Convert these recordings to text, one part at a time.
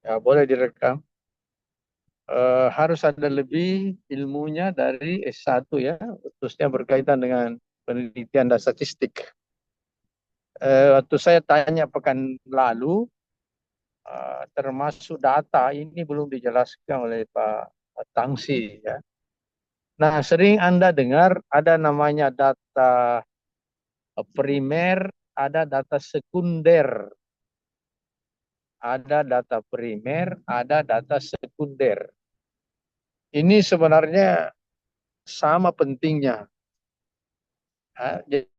Ya, boleh direkam. Harus ada lebih ilmunya dari S1 ya, khususnya berkaitan dengan penelitian dan statistik. Waktu saya tanya pekan lalu, termasuk data ini belum dijelaskan oleh Pak Tangsi ya. Nah, sering Anda dengar ada namanya data primer, ada data sekunder. Ada data primer, ada data sekunder. Ini sebenarnya sama pentingnya.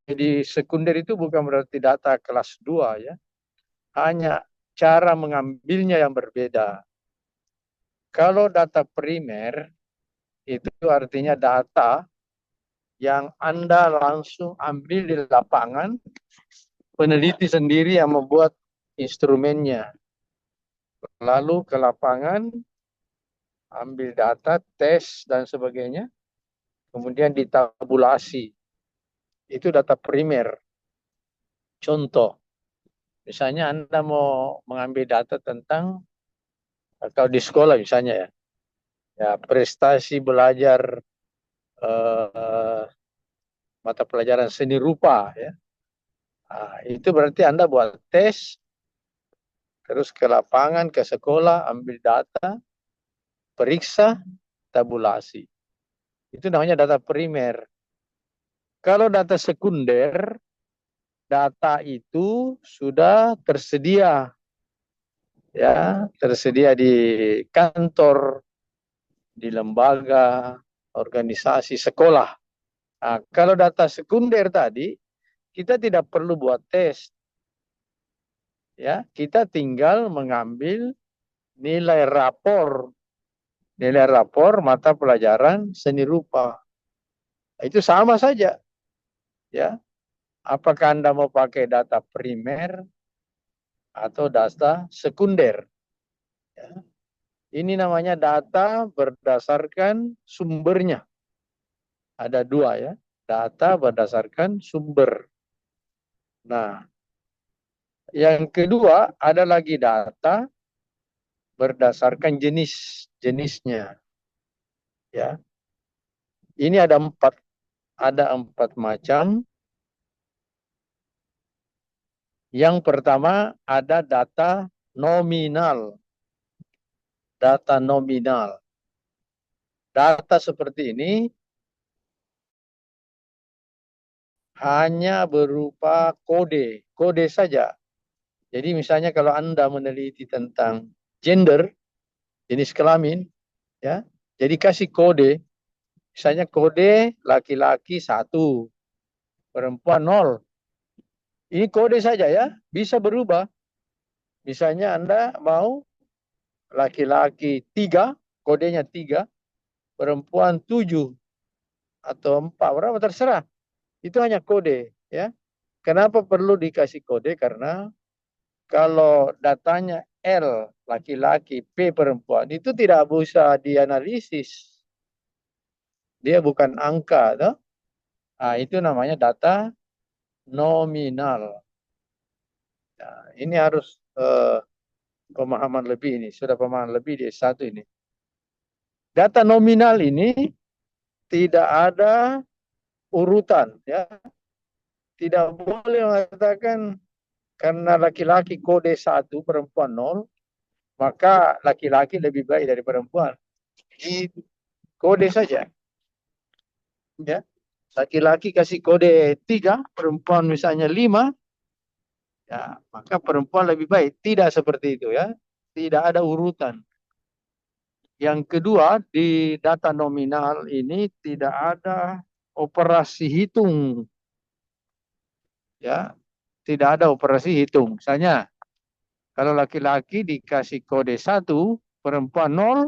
Jadi sekunder itu bukan berarti data kelas 2 ya. Hanya cara mengambilnya yang berbeda. Kalau data primer itu artinya data yang Anda langsung ambil di lapangan, peneliti sendiri yang membuat instrumennya. Lalu ke lapangan, ambil data, tes, dan sebagainya, kemudian ditabulasi. Itu data primer. Contoh, misalnya Anda mau mengambil data tentang, kalau di sekolah misalnya ya prestasi belajar eh, mata pelajaran seni rupa ya. Nah, itu berarti Anda buat tes, terus ke lapangan, ke sekolah, ambil data, periksa, tabulasi. Itu namanya data primer. Kalau data sekunder, data itu sudah tersedia ya, tersedia di kantor, di lembaga, organisasi, sekolah. Nah, kalau data sekunder tadi, kita tidak perlu buat tes. Ya, kita tinggal mengambil nilai rapor mata pelajaran seni rupa. Itu sama saja, ya. Apakah Anda mau pakai data primer atau data sekunder? Ya. Ini namanya data berdasarkan sumbernya. Ada dua ya, data berdasarkan sumber. Nah, yang kedua ada lagi data berdasarkan jenisnya. Ya, ini ada empat macam. Yang pertama ada data nominal. Data nominal. Data seperti ini hanya berupa kode saja. Jadi misalnya kalau Anda meneliti tentang gender, jenis kelamin, ya, jadi kasih kode. Misalnya kode laki-laki 1, perempuan 0. Ini kode saja ya, bisa berubah. Misalnya Anda mau laki-laki 3, kodenya 3, perempuan 7 atau 4, berapa terserah. Itu hanya kode ya. Kenapa perlu dikasih kode? Karena kalau datanya L laki-laki, P perempuan, itu tidak bisa dianalisis. Dia bukan angka, toh? Nah, itu namanya data nominal. Nah, ini harus pemahaman lebih ini, sudah pemahaman lebih di S1 ini. Data nominal ini tidak ada urutan, ya. Tidak boleh mengatakan karena laki-laki kode 1, perempuan 0, maka laki-laki lebih baik dari perempuan. Ini kode saja. Ya. Laki-laki kasih kode 3, perempuan misalnya 5, ya, maka perempuan lebih baik. Tidak seperti itu ya. Tidak ada urutan. Yang kedua, di data nominal ini tidak ada operasi hitung. Ya, tidak ada operasi hitung. Misalnya, kalau laki-laki dikasih kode 1, perempuan 0,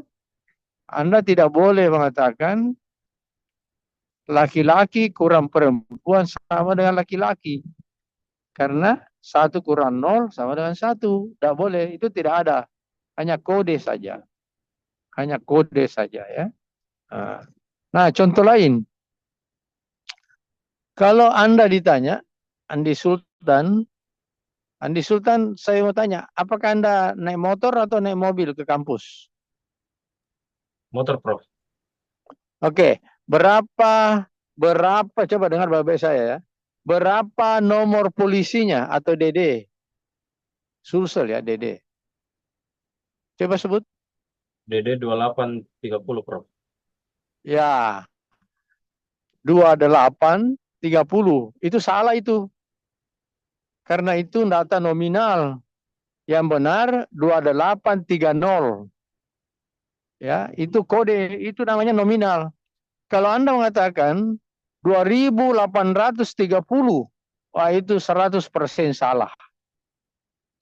Anda tidak boleh mengatakan laki-laki kurang perempuan sama dengan laki-laki. Karena 1 kurang 0 sama dengan 1. Tidak boleh, itu tidak ada. Hanya kode saja. Hanya kode saja ya. Nah, contoh lain. Kalau Anda ditanya, Andi Sultan, Andi Sultan, saya mau tanya, apakah Anda naik motor atau naik mobil ke kampus? Motor, Prof. Oke, berapa berapa coba dengar bapak saya ya. Berapa nomor polisinya atau DD? Sulsel ya DD. Coba sebut. DD 2830, Prof. Ya, 2830. Itu salah itu. Karena itu data nominal. Yang benar 2830. Ya, itu kode, itu namanya nominal. Kalau Anda mengatakan 2830, wah itu 100% salah.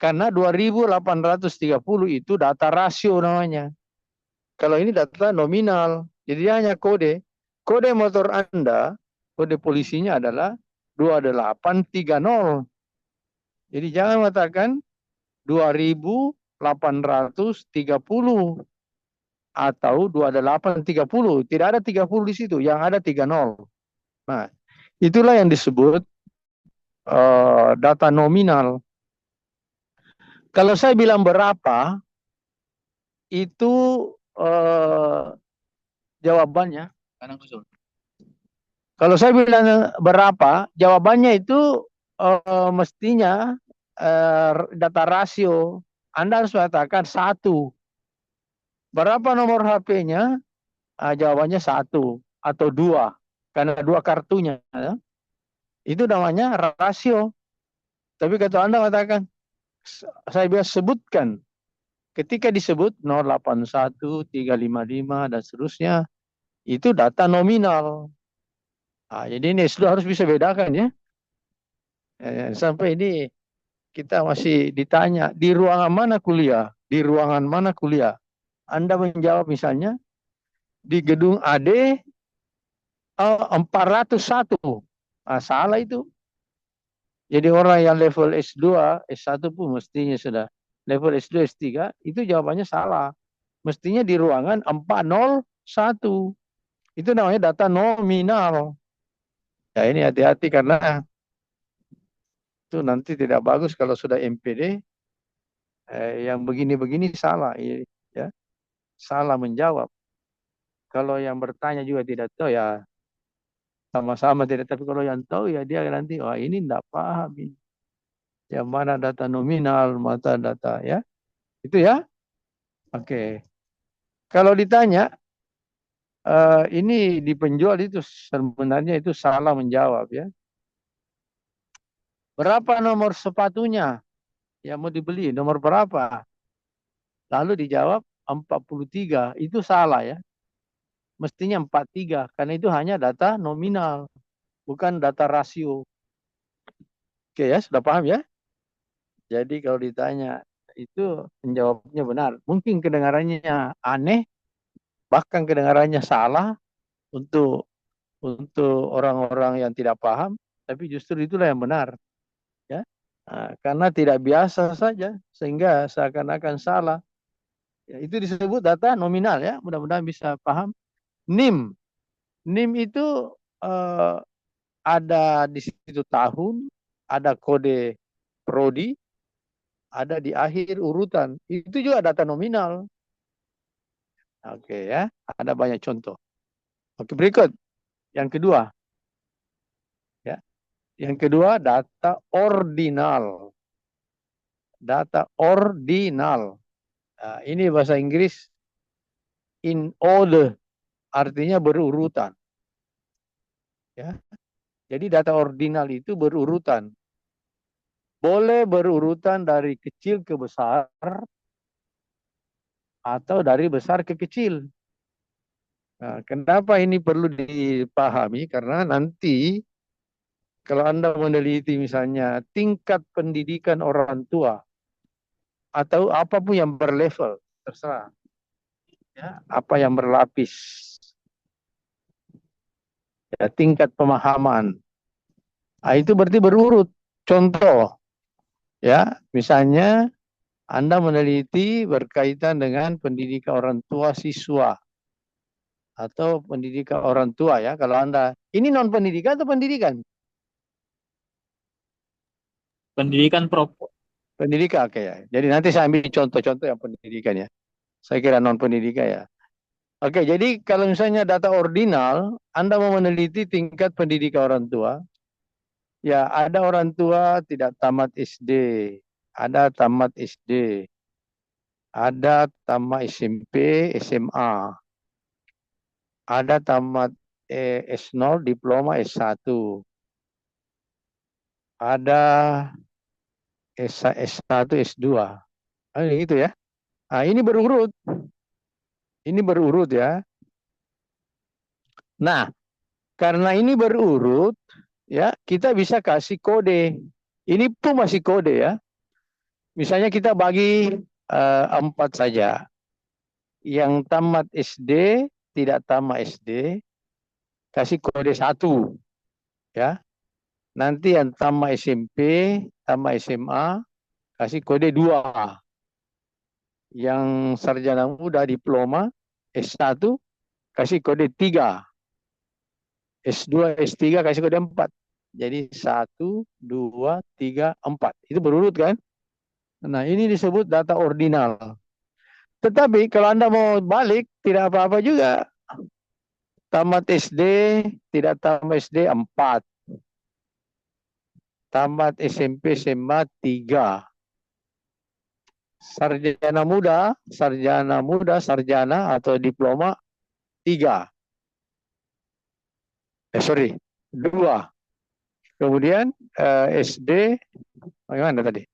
Karena 2830 itu data rasio namanya. Kalau ini data nominal, jadi hanya kode. Kode motor Anda, kode polisinya adalah 2830. Jadi jangan mengatakan 2830 atau 2830. Tidak ada 30 di situ, yang ada 30. Nah, itulah yang disebut data nominal. Kalau saya bilang berapa, itu jawabannya. Kalau saya bilang berapa, jawabannya itu mestinya data rasio. Anda harus mengatakan satu. Berapa nomor HP-nya? Jawabannya satu atau dua. Karena dua kartunya. Ya. Itu namanya rasio. Tapi kalau Anda mengatakan, saya biasa sebutkan. Ketika disebut 081, 355, dan seterusnya, itu data nominal. Jadi ini sudah harus bisa bedakan ya. Sampai ini kita masih ditanya, di ruangan mana kuliah? Di ruangan mana kuliah? Anda menjawab misalnya, di gedung AD 401. Salah itu. Jadi orang yang level S2, S1 pun mestinya sudah. Level S2, S3, itu jawabannya salah. Mestinya di ruangan 401. Itu namanya data nominal. Ya ini hati-hati karena itu nanti tidak bagus kalau sudah MPD. Yang begini-begini salah. Ya, salah menjawab. Kalau yang bertanya juga tidak tahu ya sama-sama tidak. Tapi kalau yang tahu ya dia nanti, wah ini tidak paham. Ini. Yang mana data nominal, mata data ya. Itu ya. Oke. Kalau ditanya, ini di penjual itu sebenarnya itu salah menjawab ya. Berapa nomor sepatunya yang mau dibeli? Nomor berapa? Lalu dijawab 43. Itu salah ya. Mestinya 43 karena itu hanya data nominal, bukan data rasio. Oke ya, sudah paham ya? Jadi kalau ditanya itu menjawabnya benar. Mungkin kedengarannya aneh, bahkan kedengarannya salah untuk orang-orang yang tidak paham, tapi justru itulah yang benar, ya. Karena tidak biasa saja sehingga seakan-akan salah. Ya, itu disebut data nominal ya. Mudah-mudahan bisa paham. NIM, NIM itu eh, ada di situ tahun, ada kode prodi, ada di akhir urutan. Itu juga data nominal. Oke ya, ada banyak contoh. Oke, berikut yang kedua. Ya, yang kedua data ordinal. Data ordinal. Ini bahasa Inggris in order, artinya berurutan. Ya, jadi data ordinal itu berurutan. Boleh berurutan dari kecil ke besar atau dari besar ke kecil. Kenapa ini perlu dipahami? Karena nanti kalau Anda meneliti misalnya tingkat pendidikan orang tua atau apapun yang berlevel, terserah. Ya, apa yang berlapis. Ya, tingkat pemahaman. Itu berarti berurut. Contoh, ya, misalnya Anda meneliti berkaitan dengan pendidikan orang tua siswa atau pendidikan orang tua ya. Kalau Anda ini non pendidikan atau pendidikan? Pendidikan, Prof. Pendidikan, oke ya. Jadi nanti saya ambil contoh-contoh yang pendidikan ya. Saya kira non pendidikan ya. Oke, jadi kalau misalnya data ordinal, Anda mau meneliti tingkat pendidikan orang tua, ya ada orang tua tidak tamat SD, ada tamat SD, ada tamat SMP, SMA, ada tamat S0, diploma S1, ada S1, S2. Gitu ya. Nah, ini berurut ya. Nah, karena ini berurut, ya kita bisa kasih kode. Ini pun masih kode ya. Misalnya kita bagi 4 saja. Yang tamat SD, tidak tamat SD, kasih kode 1 ya. Nanti yang tamat SMP, tamat SMA, kasih kode 2. Yang sarjana muda diploma S1, kasih kode 3. S2, S3 kasih kode 4. Jadi 1, 2, 3, 4. Itu berurut kan? Nah, ini disebut data ordinal. Tetapi kalau Anda mau balik, tidak apa-apa juga. Tamat SD, tidak tamat SD 4. Tamat SMP, SMA 3. Sarjana muda, sarjana atau diploma 3. Sorry, 2. Kemudian SD, bagaimana tadi?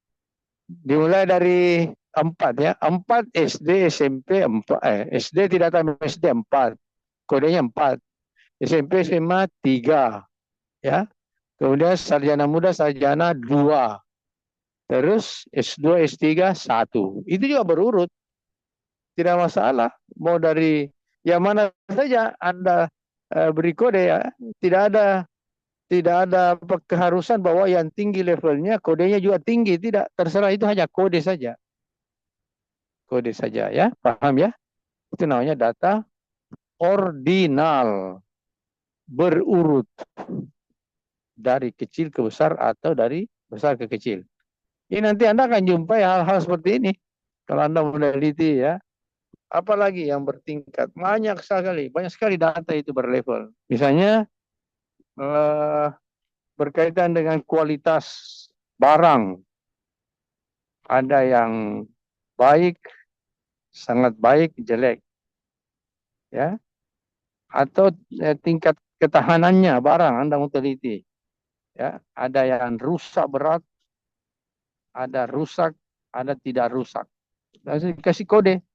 Dimulai dari 4 ya. 4 SD, SMP 4. SD tidak tamat SD 4. Kodenya 4. SMP, SMA 3. Ya. Kemudian sarjana muda, sarjana 2. Terus S2, S3 1. Itu juga berurut. Tidak masalah. Mau dari yang mana saja Anda beri kode ya. Tidak ada keharusan bahwa yang tinggi levelnya kodenya juga tinggi. Tidak, terserah, itu hanya kode saja. Kode saja ya. Paham ya? Itu namanya data ordinal. Berurut. Dari kecil ke besar atau dari besar ke kecil. Ini nanti Anda akan jumpai hal-hal seperti ini. Kalau Anda meneliti ya. Apalagi yang bertingkat. Banyak sekali data itu berlevel. Misalnya berkaitan dengan kualitas barang. Ada yang baik, sangat baik, jelek. Ya. Atau tingkat ketahanannya barang Anda mau teliti. Ya, ada yang rusak berat, ada rusak, ada tidak rusak. Kasih kode.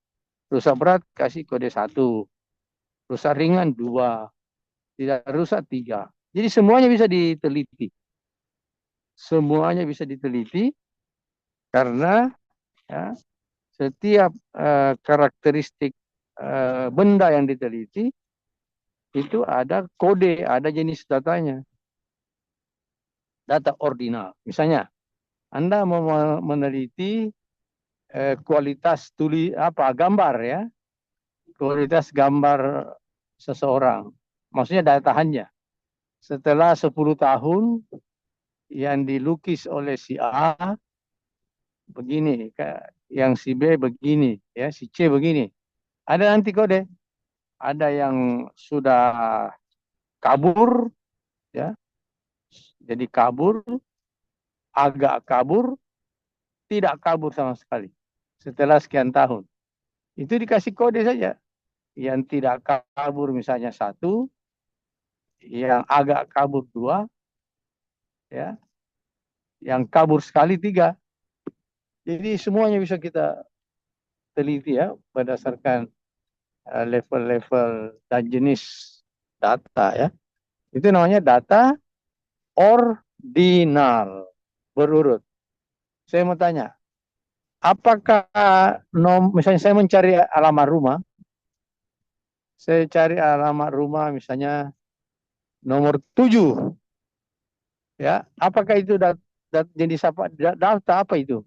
Rusak berat kasih kode 1. Rusak ringan 2. Tidak rusak 3. Jadi semuanya bisa diteliti. Semuanya bisa diteliti karena ya, setiap karakteristik benda yang diteliti itu ada kode, ada jenis datanya. Data ordinal. Misalnya, Anda mau meneliti kualitas gambar ya. Kualitas gambar seseorang. Maksudnya daya tahannya. Setelah 10 tahun yang dilukis oleh si A begini, yang si B begini, ya, si C begini. Ada nanti kode. Ada yang sudah kabur, ya. Jadi kabur, agak kabur, tidak kabur sama sekali. Setelah sekian tahun. Itu dikasih kode saja. Yang tidak kabur misalnya 1, yang agak kabur 2, ya, yang kabur sekali 3. Jadi semuanya bisa kita teliti ya berdasarkan level-level dan jenis data ya. Itu namanya data ordinal, berurut. Saya mau tanya, apakah misalnya saya mencari alamat rumah, saya cari alamat rumah misalnya nomor 7. Ya, apakah itu jenis apa? Data apa itu?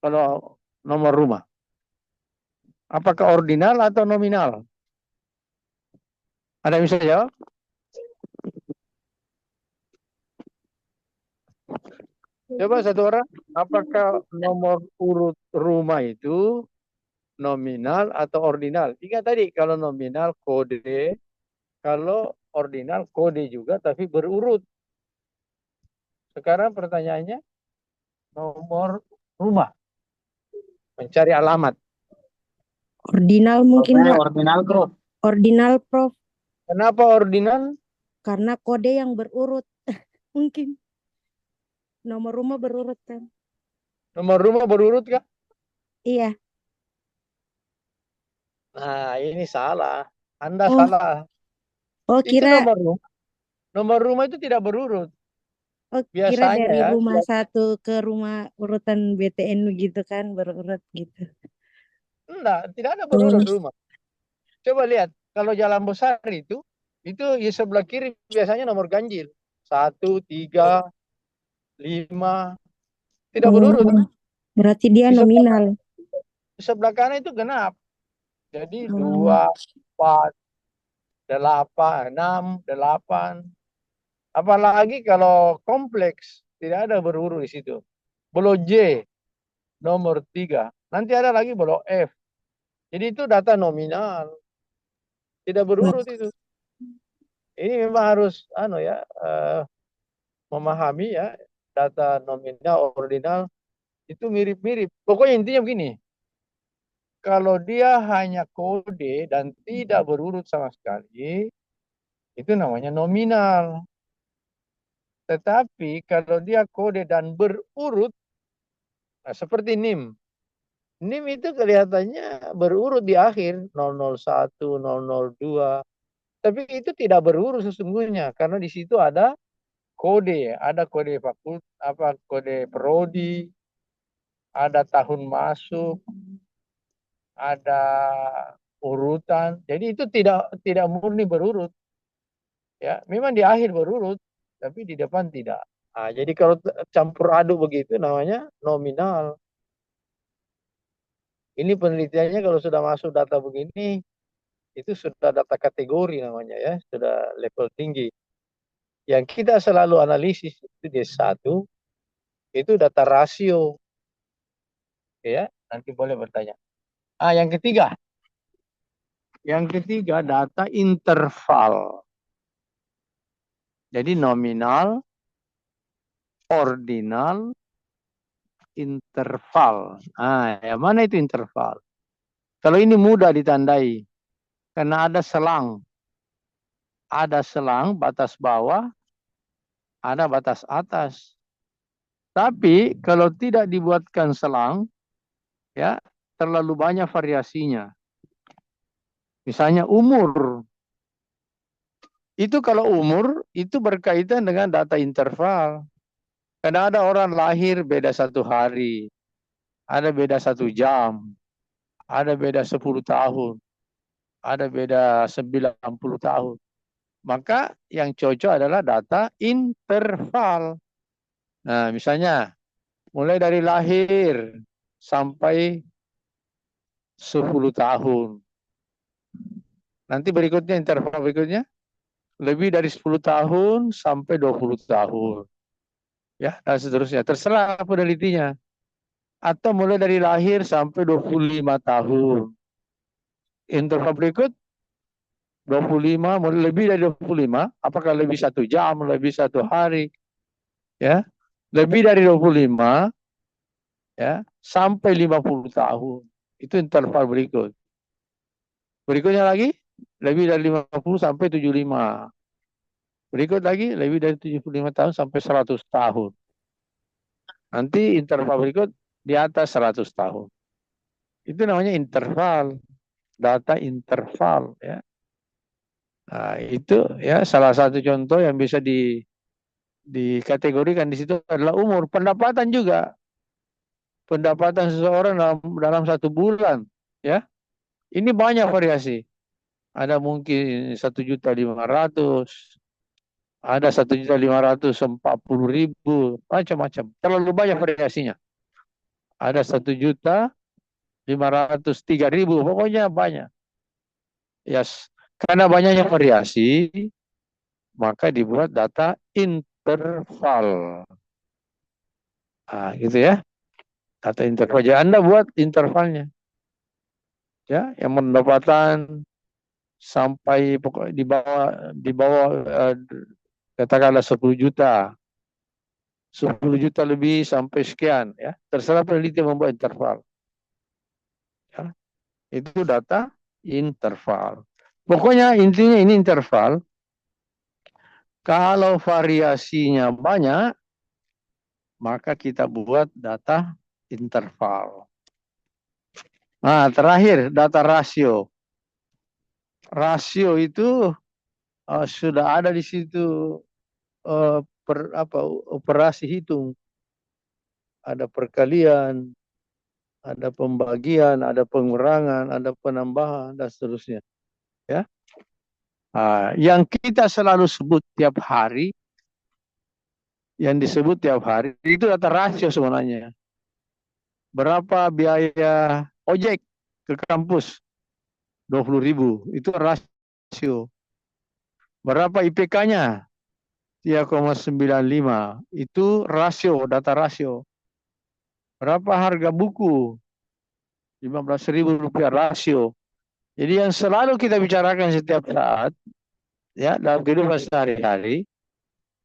Kalau nomor rumah. Apakah ordinal atau nominal? Ada yang bisa jawab? Coba satu orang, apakah nomor urut rumah itu nominal atau ordinal? Ingat tadi, kalau nominal kode, kalau ordinal kode juga tapi berurut. Sekarang pertanyaannya, nomor rumah, mencari alamat. Ordinal mungkin, Jawabannya Pak. ordinal, Bro. Ordinal, Prof. Kenapa ordinal? Karena kode yang berurut. Mungkin. Nomor rumah berurut kan? Nomor rumah berurut kah? Iya. Nah, ini salah. Anda Oh, salah. oh Itu kira, nomor rumah. Nomor rumah itu tidak berurut. oh kira Biasanya dari ya, rumah satu ke rumah urutan BTN gitu kan, berurut gitu. enggak, tidak ada Oh, berurut rumah. Coba lihat, kalau jalan besar itu di sebelah kiri biasanya nomor ganjil. 1, 3, 5, tidak berurut. oh, berarti dia Di sebelah, nominal. di sebelah kanan itu genap. Jadi Oh, 2, 4, 8, 6, 8. Apalagi kalau kompleks, tidak ada berurut di situ. Blok J, nomor 3. Nanti ada lagi blok F. Jadi itu data nominal. Tidak berurut itu. Ini memang harus memahami ya, data nominal, ordinal itu mirip-mirip. Pokoknya intinya begini, kalau dia hanya kode dan tidak berurut sama sekali, itu namanya nominal. Tetapi kalau dia kode dan berurut, nah seperti NIM. NIM itu kelihatannya berurut di akhir 001, 002. Tapi itu tidak berurut sesungguhnya karena di situ ada kode fakultas, kode prodi, ada tahun masuk, ada urutan. Jadi itu tidak murni berurut. Ya, memang di akhir berurut, tapi di depan tidak. Nah, jadi kalau campur aduk begitu namanya nominal. Ini penelitiannya kalau sudah masuk data begini, itu sudah data kategori namanya ya, sudah level tinggi. Yang kita selalu analisis itu D1, itu data rasio. Ya, nanti boleh bertanya. Yang ketiga data interval. Jadi nominal, ordinal, interval. Yang mana itu interval? Kalau ini mudah ditandai karena ada selang. Ada selang batas bawah, ada batas atas. Tapi kalau tidak dibuatkan selang, ya terlalu banyak variasinya. Misalnya umur. Itu kalau umur itu berkaitan dengan data interval. Karena ada orang lahir beda 1 hari, ada beda 1 jam, ada beda 10 tahun, ada beda 90 tahun. Maka yang cocok adalah data interval. Nah, misalnya mulai dari lahir sampai 10 tahun. Nanti berikutnya interval berikutnya lebih dari 10 tahun sampai 20 tahun. Ya, dan seterusnya. Terserah penelitinya. Atau mulai dari lahir sampai 25 tahun. Interval berikut 25, lebih dari 25, apakah lebih 1 jam, lebih 1 hari, ya, lebih dari 25, ya, sampai 50 tahun. Itu interval berikut. Berikutnya lagi, lebih dari 50 sampai 75. Berikut lagi, lebih dari 75 tahun sampai 100 tahun. Nanti interval berikut di atas 100 tahun. Itu namanya interval, data interval, ya. Nah, itu ya salah satu contoh yang bisa dikategorikan di situ adalah umur. Pendapatan juga. Pendapatan seseorang dalam 1 bulan. Ya, ini banyak variasi. Ada mungkin 1.500.000, ada 1.540.000, macam-macam. Terlalu banyak variasinya. Ada 1.503.000, pokoknya banyak. Yes. Karena banyaknya variasi, maka dibuat data interval. Gitu ya. Data interval. Jadi Anda buat intervalnya. Ya, yang pendapatan sampai pokok di bawah katakanlah 10 juta. 10 juta lebih sampai sekian ya. Terserah peneliti membuat interval. Ya. Itu data interval. Pokoknya intinya ini interval. Kalau variasinya banyak, maka kita buat data interval. Nah, terakhir data rasio. Rasio itu sudah ada di situ operasi hitung. Ada perkalian, ada pembagian, ada pengurangan, ada penambahan dan seterusnya. Ya. Yang kita selalu sebut tiap hari, itu data rasio sebenarnya. Berapa biaya ojek ke kampus? 20.000. Itu rasio. Berapa IPK-nya? 3,95. Itu rasio, data rasio. Berapa harga buku? 15.000 rupiah rasio. Jadi yang selalu kita bicarakan setiap saat, ya dalam kehidupan sehari-hari,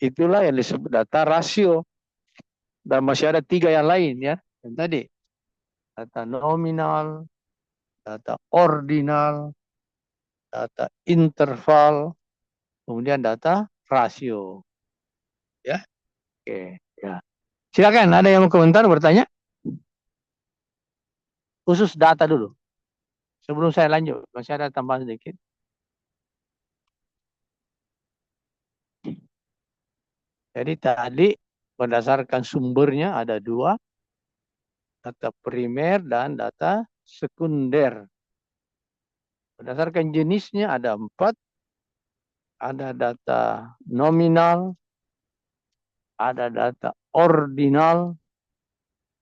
itulah yang disebut data rasio. Dan masih ada 3 yang lain ya. Yang tadi, data nominal, data ordinal, data interval, kemudian data rasio. Ya, oke. Ya. Silakan, ada yang mau komentar, bertanya? Khusus data dulu. Sebelum saya lanjut, masih ada tambahan sedikit. Jadi tadi berdasarkan sumbernya ada 2, data primer dan data sekunder. Berdasarkan jenisnya ada 4, ada data nominal, ada data ordinal,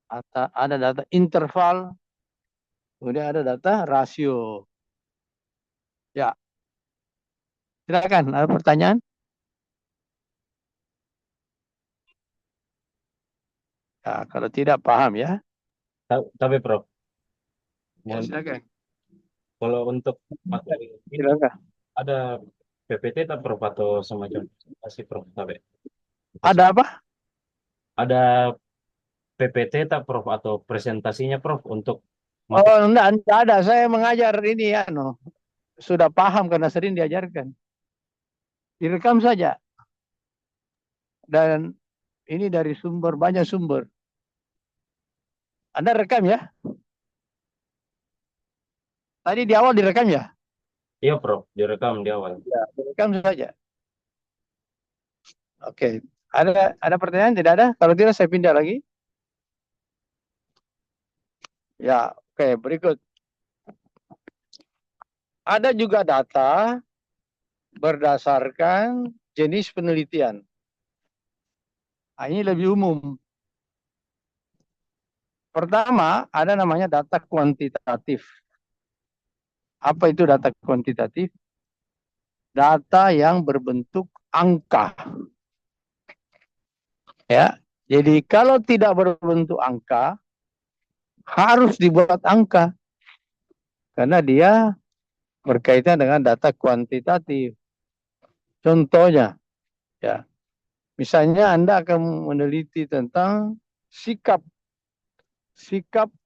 ada data interval, kemudian ada data rasio. Ya, silakan, ada pertanyaan? Ya, kalau tidak paham ya. Tapi Prof, Ya, silakan. kalau untuk materi ini Silakan. ada PPT tak Prof atau semacam masih Prof tapi Ada apa? ada PPT tak Prof atau presentasinya Prof untuk materi. Oh, enggak ada. Saya mengajar ini ya, no. Sudah paham karena sering diajarkan. Direkam saja. Dan ini dari sumber, banyak sumber. Anda rekam ya? Tadi di awal direkam ya? Iya Prof, direkam di awal. Ya, direkam saja. Oke. Ada pertanyaan? Tidak ada? Kalau tidak saya pindah lagi. Ya, oke. Berikut. Ada juga data berdasarkan jenis penelitian. Ini lebih umum. Pertama, ada namanya data kuantitatif. Apa itu data kuantitatif? Data yang berbentuk angka. Ya, jadi kalau tidak berbentuk angka, harus dibuat angka. Karena dia berkaitan dengan data kuantitatif. Contohnya, ya, misalnya Anda akan meneliti tentang sikap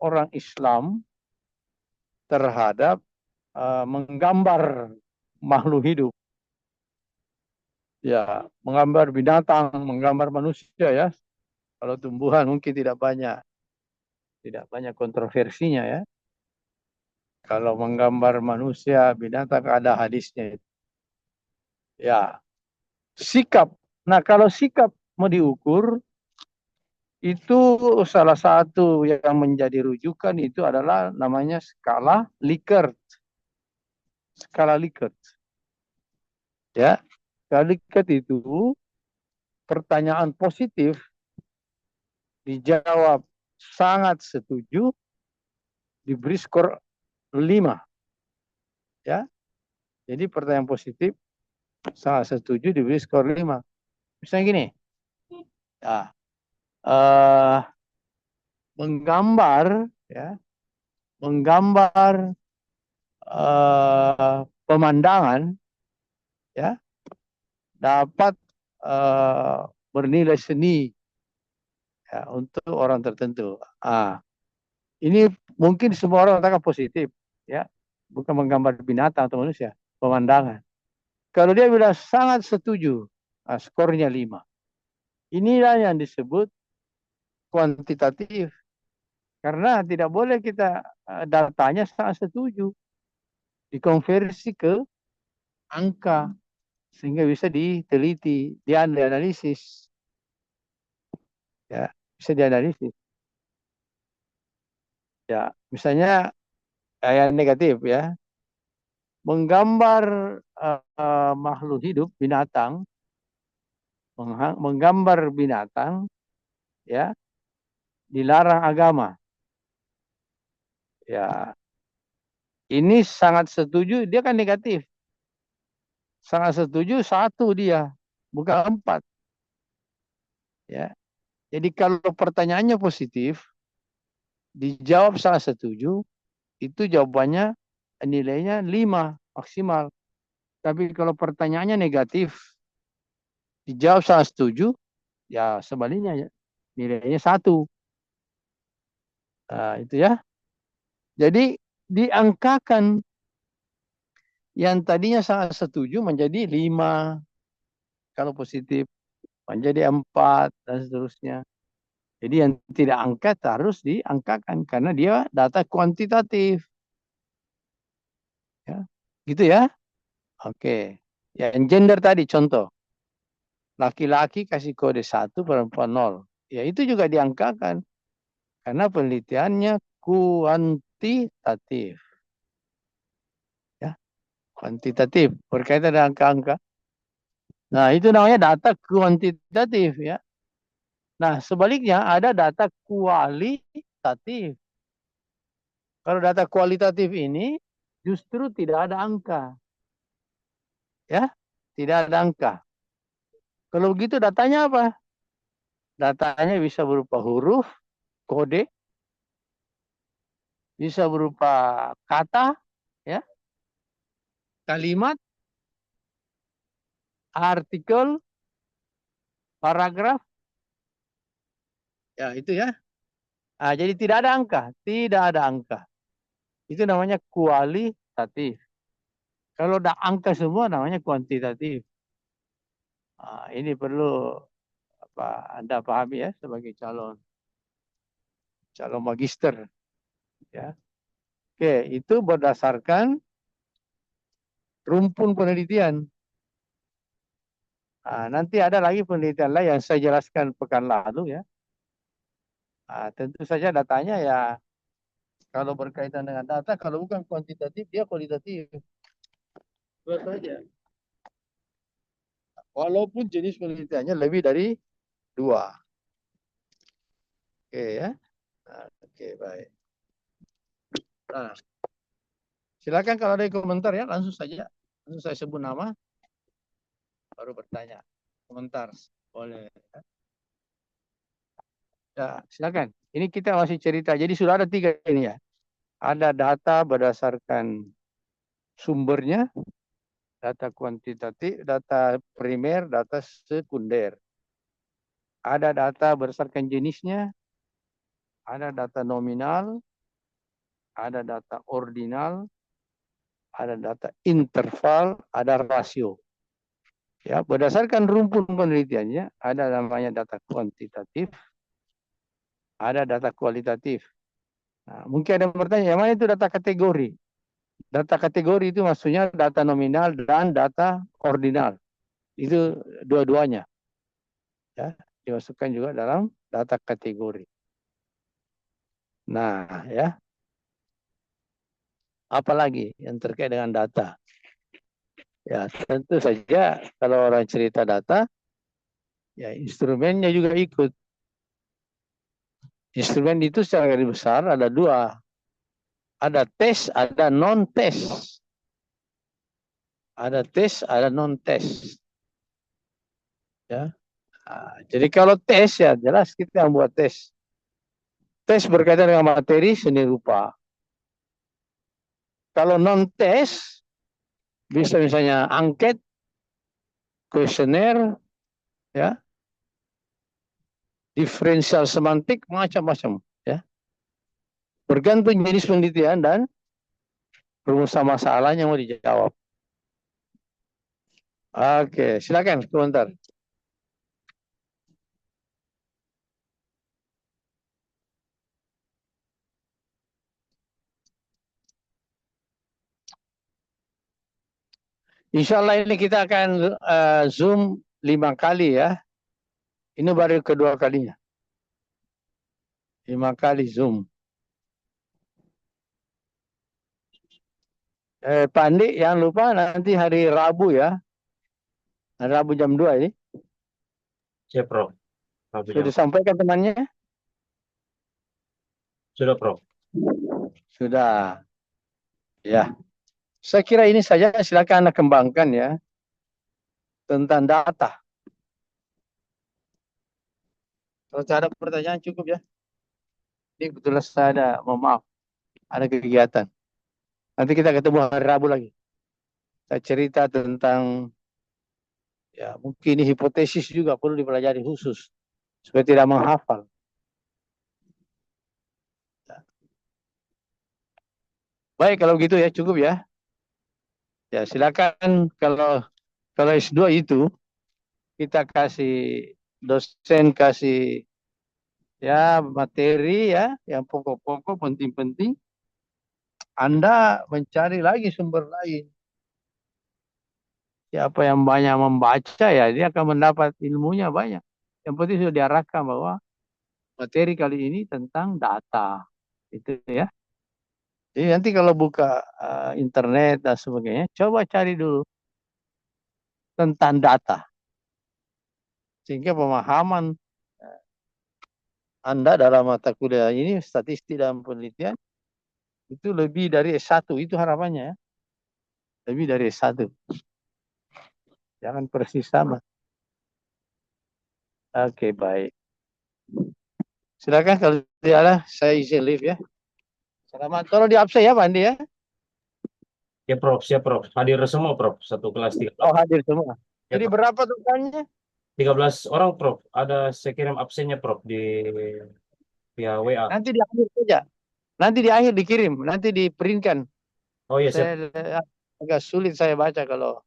orang Islam terhadap menggambar makhluk hidup. Ya, menggambar binatang, menggambar manusia ya. Kalau tumbuhan mungkin tidak banyak kontroversinya ya. Kalau menggambar manusia, binatang ada hadisnya. Ya, sikap. Nah, kalau sikap mau diukur, itu salah satu yang menjadi rujukan itu adalah namanya skala Likert. Skala Likert. Ya, skala Likert itu pertanyaan positif dijawab sangat setuju, diberi skor 5. Ya. Jadi pertanyaan positif sangat setuju diberi skor 5. Misalnya gini. Ya. menggambar, ya, menggambar pemandangan, ya, dapat bernilai seni, ya, untuk orang tertentu. Ini mungkin semua orang katakan positif, ya, bukan menggambar binatang atau manusia, pemandangan. Kalau dia bilang sangat setuju, skornya 5. Inilah yang disebut kuantitatif. Karena tidak boleh kita datanya sangat setuju, dikonversi ke angka sehingga bisa diteliti, dianalisis, ya, bisa dianalisis. Ya, misalnya yang negatif, ya, menggambar makhluk hidup, binatang, menggambar binatang, ya, dilarang agama. Ya, ini sangat setuju, dia kan negatif. Sangat setuju 1 dia, bukan 4. Ya, jadi kalau pertanyaannya positif, dijawab sangat setuju, itu jawabannya nilainya 5 maksimal. Tapi kalau pertanyaannya negatif, dijawab sangat setuju, ya sebaliknya, nilainya 1. Itu ya. Jadi diangkakan yang tadinya sangat setuju menjadi 5 kalau positif, menjadi 4 dan seterusnya. Jadi yang tidak angkat harus diangkakan karena dia data kuantitatif. Ya, gitu ya. Oke. Ya, yang gender tadi contoh. Laki-laki kasih kode 1, perempuan 0. Ya, itu juga diangkakan karena penelitiannya kuantitatif. Ya, kuantitatif berkaitan dengan angka-angka. Nah, itu namanya data kuantitatif, ya. Nah, sebaliknya ada data kualitatif. Kalau data kualitatif ini justru tidak ada angka. Ya, tidak ada angka. Kalau begitu datanya apa? Datanya bisa berupa huruf, kode, bisa berupa kata, ya, kalimat, artikel, paragraf. Ya, itu ya. Jadi tidak ada angka, tidak ada angka. Itu namanya kualitatif. Kalau ada angka semua namanya kuantitatif. Ini perlu Anda pahami ya sebagai calon magister, ya. Oke, itu berdasarkan rumpun penelitian. Nanti ada lagi penelitian lain yang saya jelaskan pekan lalu, ya. Tentu saja datanya ya kalau berkaitan dengan data, kalau bukan kuantitatif dia kualitatif. Itu saja. Walaupun jenis penelitiannya lebih dari 2. Oke ya. Oke, baik. Nah, silakan kalau ada komentar ya, langsung saja. Langsung saya sebut nama, baru bertanya. Komentar, boleh. Ya, silakan. Ini kita masih cerita. Jadi sudah ada 3 ini ya. Ada data berdasarkan sumbernya, data kuantitatif, data primer, data sekunder. Ada data berdasarkan jenisnya, ada data nominal, ada data ordinal, ada data interval, ada rasio. Ya, berdasarkan rumpun penelitiannya, ada namanya data kuantitatif, ada data kualitatif. Nah, mungkin ada yang bertanya, yang mana itu data kategori? Data kategori itu maksudnya data nominal dan data ordinal. Itu dua-duanya. Ya, dimasukkan juga dalam data kategori. Nah, ya. Apalagi yang terkait dengan data? Ya, tentu saja kalau orang cerita data, ya instrumennya juga ikut. Instrumen itu secara garis besar ada 2. Ada tes, ada non-tes. Ada tes, ada non-tes. Ya. Jadi kalau tes ya jelas kita yang buat tes. Tes berkaitan dengan materi seni rupa. Kalau non-tes, bisa misalnya angket, kuesioner, ya, diferensial semantik, macam-macam, ya. Bergantung jenis penelitian dan rumusan masalahnya mau dijawab. Oke, silakan komentar. Insya Allah ini kita akan Zoom 5 kali ya. Ini baru kedua kalinya. 5 kali Zoom. Pak Andi, jangan lupa nanti hari Rabu ya. Hari Rabu jam 2 ini. Siap, Prof. Sudah disampaikan temannya? Sudah, Prof. Sudah. Ya. Saya kira ini saja, silakan Anda kembangkan ya. Tentang data. Kalau ada pertanyaan cukup ya. Ini kebetulan saya ada, mohon maaf, ada kegiatan. Nanti kita ketemu hari Rabu lagi. Saya cerita tentang, ya mungkin ini hipotesis juga perlu dipelajari khusus. Supaya tidak menghafal. Baik, kalau gitu ya, cukup ya. Ya, silakan kalau S2 itu, kita kasih, dosen kasih ya materi ya, yang pokok-pokok penting-penting. Anda mencari lagi sumber lain. Siapa yang banyak membaca ya, dia akan mendapat ilmunya banyak. Yang penting sudah diarahkan bahwa materi kali ini tentang data. Itu ya. Jadi nanti kalau buka internet dan sebagainya, coba cari dulu tentang data. Sehingga pemahaman Anda dalam mata kuliah ini, statistik dan penelitian, itu lebih dari S1. Itu harapannya ya. Lebih dari S1. Jangan persis sama. Oke, baik. Silakan kalau tidak ada, saya izin live ya. Selamat. Tolong di absen ya, Pak Andi ya. Ya, Prof. Siap, Prof. Hadir semua, Prof. Satu kelas 13. Oh, hadir semua. Ya, Jadi Prof. berapa totalnya? 13 orang, Prof. Ada saya kirim absennya, Prof. Di via WA. Nanti di akhir saja. Nanti di akhir dikirim. Nanti diprintkan. Oh iya, siap. Saya agak sulit saya baca kalau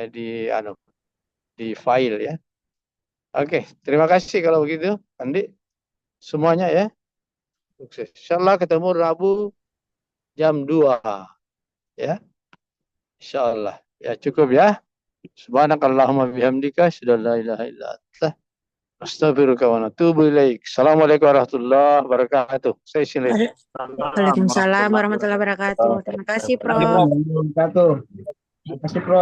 di file ya. Oke, terima kasih kalau begitu, Andi. Semuanya ya. Sukses. Insyaallah ketemu Rabu jam 2 ya. Insyaallah. Ya cukup ya. Subhanakallahumma bihamdika asyhadu an la ilaha illa anta astaghfiruka wa atubu ilaik. Assalamualaikum warahmatullahi wabarakatuh. Saya silih. Waalaikumsalam warahmatullahi wabarakatuh. Terima kasih, Prof. Terima kasih, Prof.